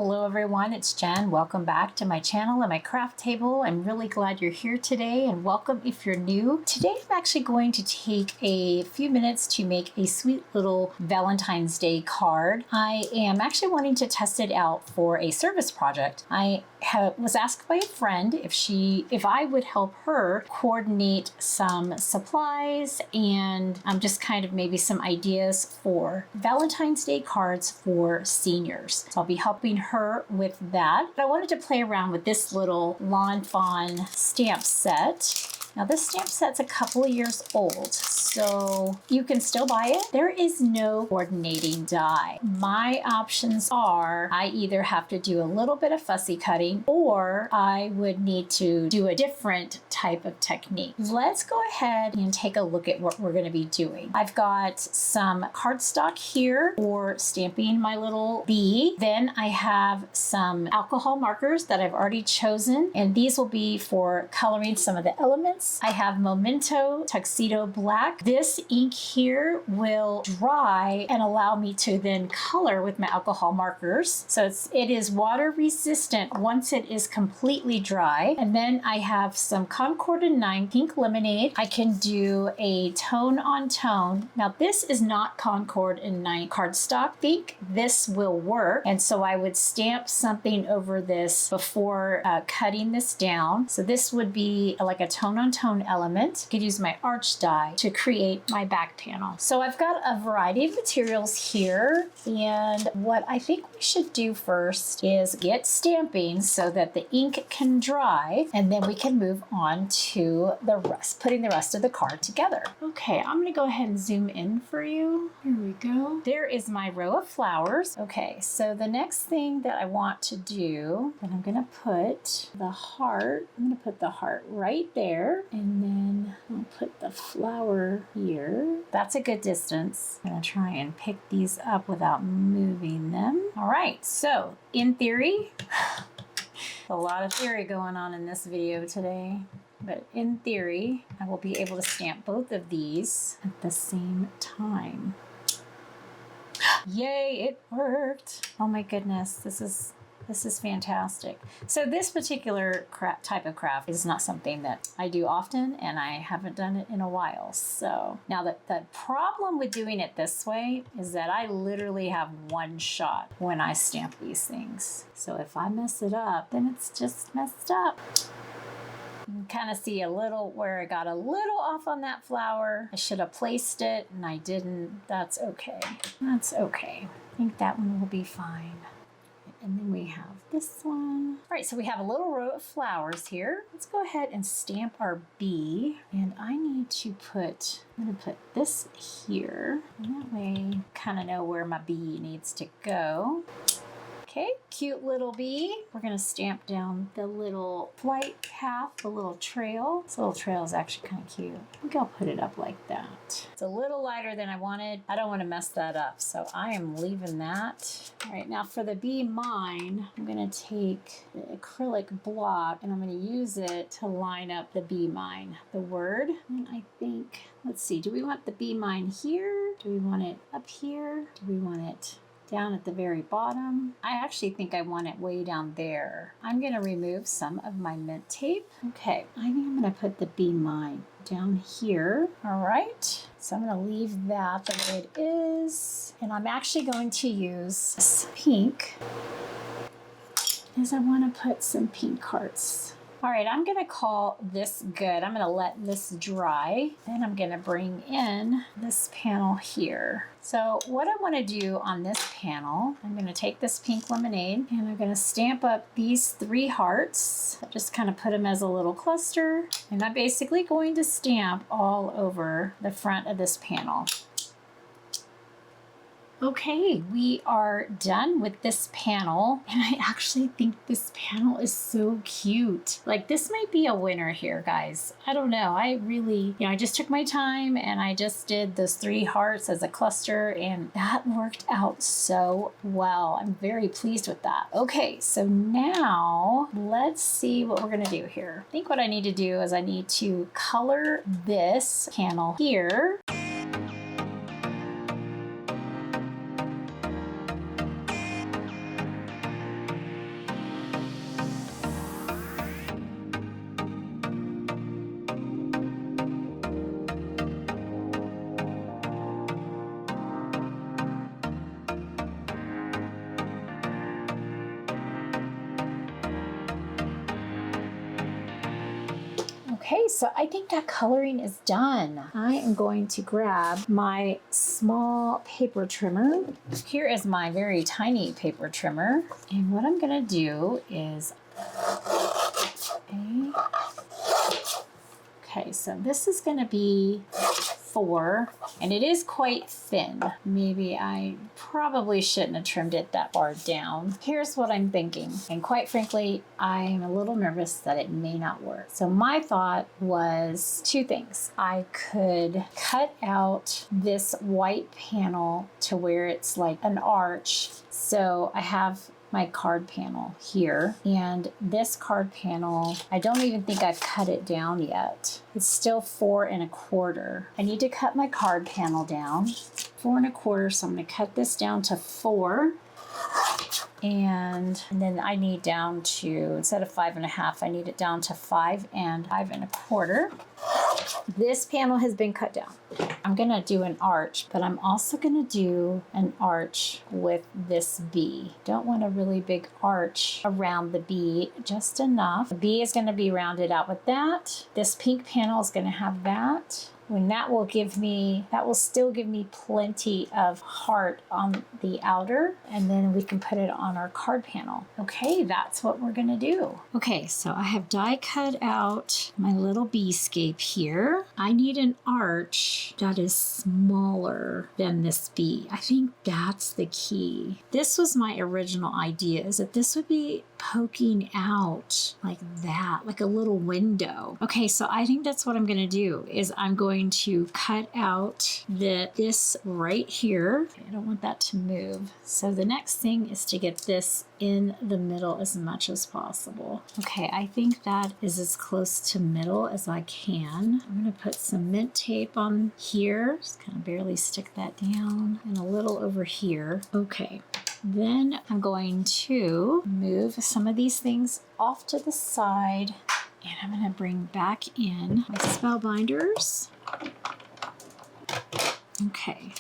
Hello everyone, it's Jen. Welcome back to my channel and my craft table. I'm really glad you're here today, and welcome if you're new. Today I'm actually going to take a few minutes to make a sweet little Valentine's Day card. I am actually wanting to test it out for a service project. I was asked by a friend if I would help her coordinate some supplies and just kind of maybe some ideas for Valentine's Day cards for seniors. So I'll be helping her with that. But I wanted to play around with this little Fawn stamp set. Now this stamp set's a couple of years old, so you can still buy it. There is no coordinating die. My options are I either have to do a little bit of fussy cutting or I would need to do a different type of technique. Let's go ahead and take a look at what we're going to be doing. I've got some cardstock here for stamping my little bee. Then I have some alcohol markers that I've already chosen, and these will be for coloring some of the elements. I have Memento Tuxedo Black. This ink here will dry and allow me to then color with my alcohol markers. So it is water resistant once it is completely dry. And then I have some Concord and 9 Pink Lemonade. I can do a tone on tone. Now this is not Concord and 9 cardstock. I think this will work. And so I would stamp something over this before cutting this down. So this would be like a tone on tone element. I could use my arch die to create my back panel. So I've got a variety of materials here, and what I think we should do first is get stamping so that the ink can dry, and then we can move on to the rest, putting the rest of the card together. Okay, I'm gonna go ahead and zoom in for you. Here we go. There is my row of flowers. Okay, so the next thing that I want to do, and I'm gonna put the heart, right there, and then I'll put the flower here. That's a good distance. I'm gonna try and pick these up without moving them. All right, so in theory, a lot of theory going on in this video today, but in theory, I will be able to stamp both of these at the same time. Yay, it worked. Oh my goodness, this is fantastic. So this particular type of craft is not something that I do often, and I haven't done it in a while. So now the problem with doing it this way is that I literally have one shot when I stamp these things. So if I mess it up, then it's just messed up. You can kind of see a little where I got a little off on that flower. I should have placed it and I didn't. That's okay. That's okay. I think that one will be fine. And then we have this one. All right, so we have a little row of flowers here. Let's go ahead and stamp our bee. And I'm gonna put this here. And that way, kind of know where my bee needs to go. Okay, cute little bee. We're gonna stamp down the little flight path, the little trail. This little trail is actually kind of cute. I think I'll put it up like that. It's a little lighter than I wanted. I don't want to mess that up, so I am leaving that. All right, now for the bee mine, I'm gonna take the acrylic block and I'm gonna use it to line up the bee mine, the word. And I think, let's see, do we want the bee mine here? Do we want it up here? Do we want it down at the very bottom? I actually think I want it way down there. I'm gonna remove some of my mint tape. Okay, I think I'm gonna put the bee mine down here. All right, so I'm gonna leave that the way it is. And I'm actually going to use this pink, because I wanna put some pink hearts. All right, I'm gonna call this good. I'm gonna let this dry. Then I'm gonna bring in this panel here. So what I wanna do on this panel, I'm gonna take this pink lemonade and I'm gonna stamp up these 3 hearts. I just kind of put them as a little cluster. And I'm basically going to stamp all over the front of this panel. Okay, we are done with this panel, and I actually think this panel is so cute. Like, this might be a winner here, guys. I don't know. I really, I just took my time and I just did those 3 hearts as a cluster, and that worked out so well. I'm very pleased with that. Okay, so now let's see what we're gonna do here. I think what I need to do is I need to color this panel here. Okay, so I think that coloring is done. I am going to grab my small paper trimmer. Here is my very tiny paper trimmer. And what I'm gonna do is, okay, so this is gonna be 4, and it is quite thin. Maybe I probably shouldn't have trimmed it that far down. Here's what I'm thinking, and quite frankly, I'm a little nervous that it may not work. So my thought was 2 things. I could cut out this white panel to where it's like an arch. So I have my card panel here, and this card panel, I don't even think I've cut it down yet. It's still 4 1/4. I need to cut my card panel down 4 1/4, so I'm going to cut this down to 4. And then I need down to, instead of 5 1/2, I need it down to 5 and 5 1/4. This panel has been cut down. I'm gonna do an arch, but I'm also gonna do an arch with this bee. Don't want a really big arch around the bee, just enough. The bee is gonna be rounded out with that. This pink panel is gonna have that. When that will still give me plenty of heart on the outer, and then we can put it on our card panel. Okay, that's what we're gonna do. Okay, so I have die cut out my little bee-scape here. I need an arch that is smaller than this bee. I think that's the key. This was my original idea, is that this would be poking out like that, like a little window. Okay, so I think that's what I'm gonna do, is I'm going to cut out this right here. Okay, I don't want that to move. So the next thing is to get this in the middle as much as possible. Okay, I think that is as close to middle as I can. I'm gonna put some mint tape on here, just kind of barely stick that down, and a little over here. Okay. Then I'm going to move some of these things off to the side, and I'm going to bring back in my spellbinders. Okay,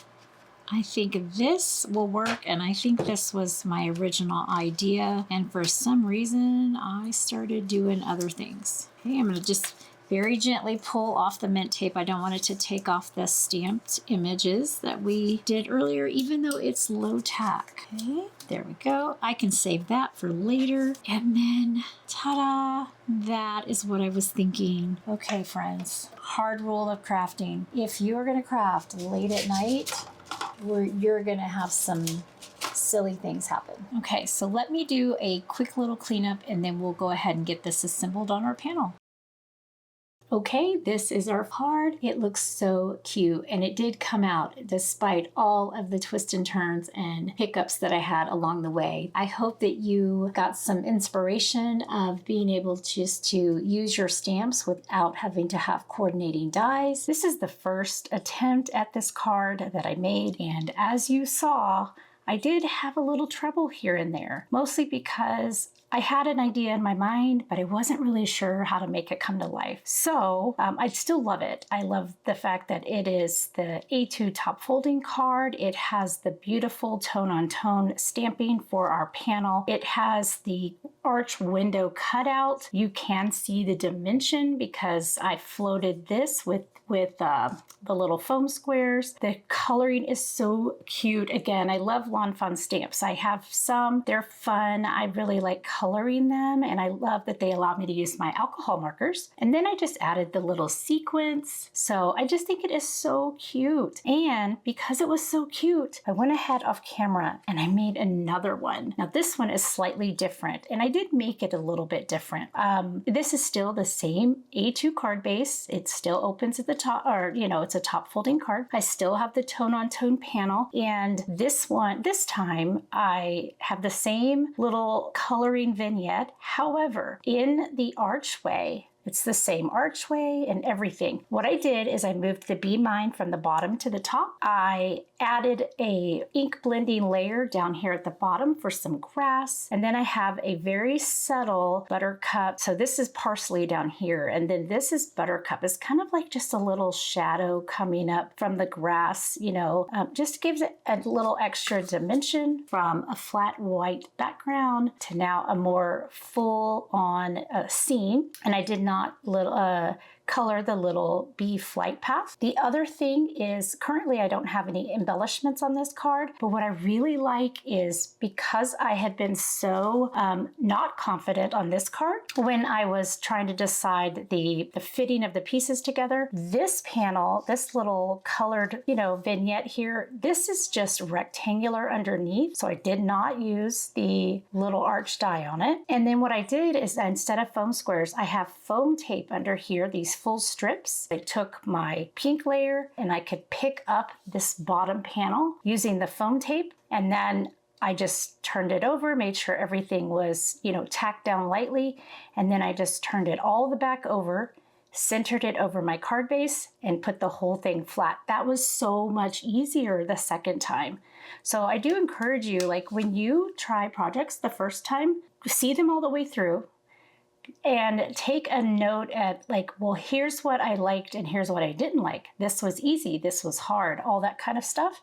I think this will work, and I think this was my original idea, and for some reason I started doing other things. Okay, I'm going to just very gently pull off the mint tape. I don't want it to take off the stamped images that we did earlier, even though it's low tack. Okay, there we go. I can save that for later. And then, ta-da, that is what I was thinking. Okay, friends, hard rule of crafting. If you're gonna craft late at night, you're gonna have some silly things happen. Okay, so let me do a quick little cleanup, and then we'll go ahead and get this assembled on our panel. Okay, this is our card. It looks so cute, and it did come out despite all of the twists and turns and hiccups that I had along the way. I hope that you got some inspiration of being able just to use your stamps without having to have coordinating dies. This is the first attempt at this card that I made, and as you saw, I did have a little trouble here and there, mostly because I had an idea in my mind, but I wasn't really sure how to make it come to life. So I still love it. I love the fact that it is the A2 top folding card. It has the beautiful tone-on-tone stamping for our panel. It has the arch window cutout. You can see the dimension because I floated this with the little foam squares. The coloring is so cute. Again, I love Lawn Fawn stamps. I have some. They're fun. I really like coloring them, and I love that they allow me to use my alcohol markers. And then I just added the little sequins. So I just think it is so cute. And because it was so cute, I went ahead off camera and I made another one. Now this one is slightly different, and I did make it a little bit different. This is still the same A2 card base. It still opens at the top, or it's a top folding card. I still have the tone-on-tone panel, and this time I have the same little coloring vignette. However, in the archway, it's the same archway and everything. What I did is I moved the bee mine from the bottom to the top. I added a ink blending layer down here at the bottom for some grass. And then I have a very subtle buttercup. So this is parsley down here. And then this is buttercup. It's kind of like just a little shadow coming up from the grass, just gives it a little extra dimension from a flat white background to now a more full on scene. And I did not color the little bee flight path. The other thing is currently I don't have any embellishments on this card, but what I really like is because I had been so not confident on this card when I was trying to decide the fitting of the pieces together, this panel, this little colored, vignette here, this is just rectangular underneath. So I did not use the little arch die on it. And then what I did is instead of foam squares, I have foam tape under here, these full strips. I took my pink layer and I could pick up this bottom panel using the foam tape, and then I just turned it over, made sure everything was, tacked down lightly, and then I just turned it all the back over, centered it over my card base, and put the whole thing flat. That was so much easier the second time. So I do encourage you, like when you try projects the first time, see them all the way through and take a note at like, well, here's what I liked and here's what I didn't like. This was easy, this was hard, all that kind of stuff.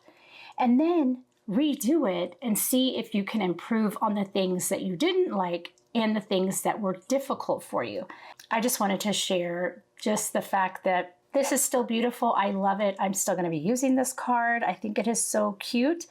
And then redo it and see if you can improve on the things that you didn't like and the things that were difficult for you. I just wanted to share just the fact that this is still beautiful. I love it. I'm still going to be using this card. I think it is so cute,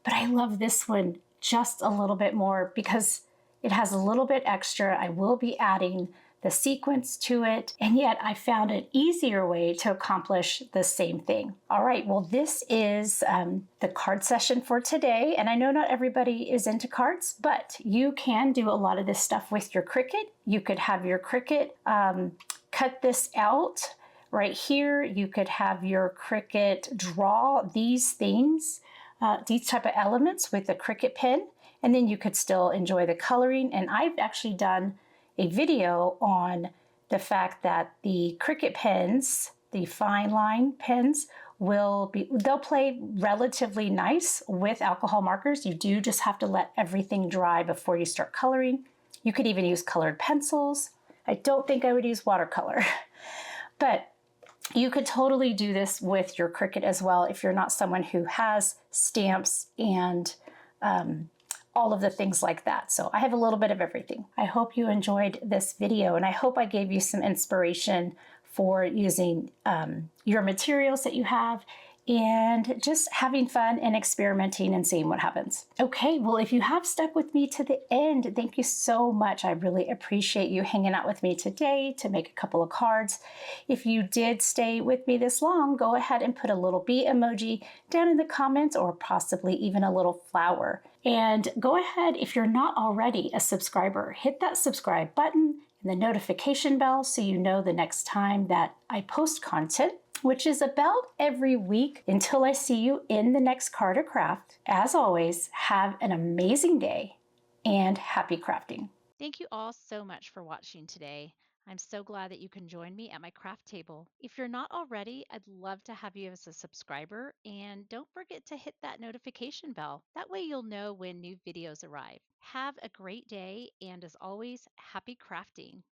but I love this one just a little bit more because it has a little bit extra. I will be adding the sequence to it, and yet I found an easier way to accomplish the same thing. All right, well, this is the card session for today, and I know not everybody is into cards, but you can do a lot of this stuff with your Cricut. You could have your Cricut cut this out right here. You could have your Cricut draw these things, these type of elements with a Cricut pen, and then you could still enjoy the coloring. And I've actually done a video on the fact that the Cricut pens, the fine line pens, they'll play relatively nice with alcohol markers. You do just have to let everything dry before you start coloring. You could even use colored pencils. I don't think I would use watercolor, but you could totally do this with your Cricut as well if you're not someone who has stamps and all of the things like that. So I have a little bit of everything. I hope you enjoyed this video, and I hope I gave you some inspiration for using your materials that you have and just having fun and experimenting and seeing what happens. Okay, well, if you have stuck with me to the end, thank you so much. I really appreciate you hanging out with me today to make a couple of cards. If you did stay with me this long, go ahead and put a little bee emoji down in the comments, or possibly even a little flower. And go ahead, if you're not already a subscriber, hit that subscribe button and the notification bell so you know the next time that I post content, which is about every week until I see you in the next card or craft. As always, have an amazing day and happy crafting. Thank you all so much for watching today. I'm so glad that you can join me at my craft table. If you're not already, I'd love to have you as a subscriber, and don't forget to hit that notification bell. That way you'll know when new videos arrive. Have a great day, and as always, happy crafting.